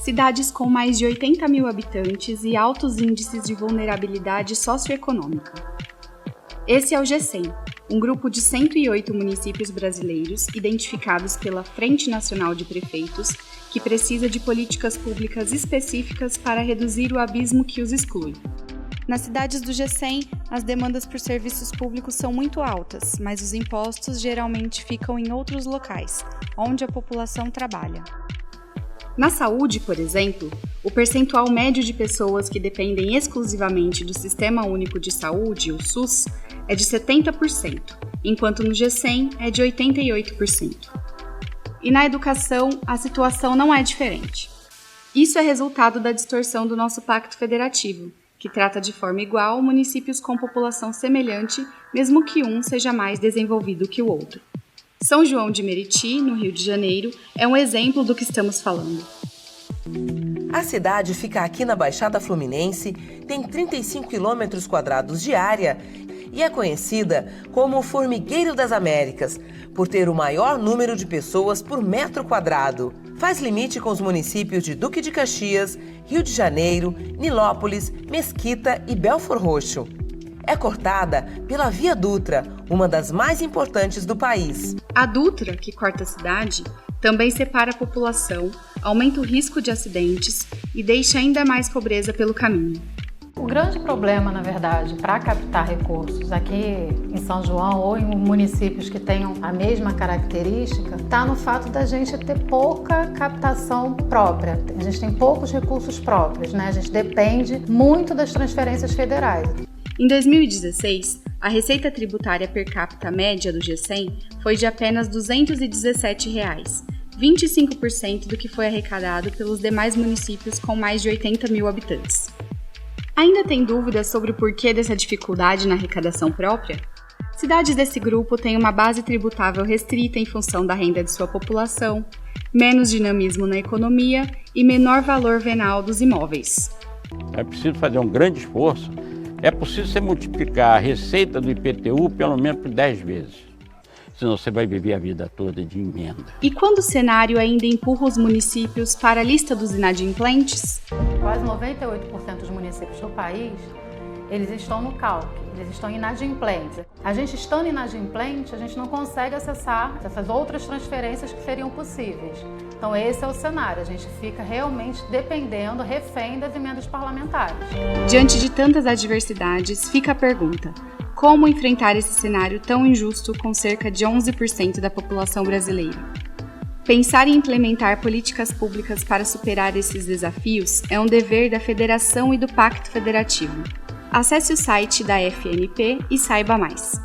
cidades com mais de 80 mil habitantes e altos índices de vulnerabilidade socioeconômica. Esse é o G100, um grupo de 108 municípios brasileiros identificados pela Frente Nacional de Prefeitos, que precisa de políticas públicas específicas para reduzir o abismo que os exclui. Nas cidades do G100, as demandas por serviços públicos são muito altas, mas os impostos geralmente ficam em outros locais, onde a população trabalha. Na saúde, por exemplo, o percentual médio de pessoas que dependem exclusivamente do Sistema Único de Saúde, o SUS, é de 70%, enquanto no G100 é de 88%. E na educação, a situação não é diferente. Isso é resultado da distorção do nosso Pacto Federativo, que trata de forma igual municípios com população semelhante, mesmo que um seja mais desenvolvido que o outro. São João de Meriti, no Rio de Janeiro, é um exemplo do que estamos falando. A cidade fica aqui na Baixada Fluminense, tem 35 km² de área e é conhecida como o Formigueiro das Américas, por ter o maior número de pessoas por metro quadrado. Faz limite com os municípios de Duque de Caxias, Rio de Janeiro, Nilópolis, Mesquita e Belford Roxo. É cortada pela Via Dutra, uma das mais importantes do país. A Dutra, que corta a cidade, também separa a população, aumenta o risco de acidentes e deixa ainda mais pobreza pelo caminho. O grande problema, na verdade, para captar recursos aqui em São João ou em municípios que tenham a mesma característica, está no fato da gente ter pouca captação própria. A gente tem poucos recursos próprios, né? A gente depende muito das transferências federais. Em 2016, a receita tributária per capita média do G100 foi de apenas R$ 217, 25% do que foi arrecadado pelos demais municípios com mais de 80 mil habitantes. Ainda tem dúvidas sobre o porquê dessa dificuldade na arrecadação própria? Cidades desse grupo têm uma base tributável restrita em função da renda de sua população, menos dinamismo na economia e menor valor venal dos imóveis. É preciso fazer um grande esforço. É possível você multiplicar a receita do IPTU pelo menos por 10 vezes. Senão você vai viver a vida toda de emenda. E quando o cenário ainda empurra os municípios para a lista dos inadimplentes? Quase 98% dos municípios do país, eles estão no CALC, eles estão inadimplentes. A gente estando inadimplente, a gente não consegue acessar essas outras transferências que seriam possíveis. Então esse é o cenário, a gente fica realmente dependendo, refém das emendas parlamentares. Diante de tantas adversidades, fica a pergunta: como enfrentar esse cenário tão injusto com cerca de 11% da população brasileira? Pensar em implementar políticas públicas para superar esses desafios é um dever da Federação e do Pacto Federativo. Acesse o site da FNP e saiba mais.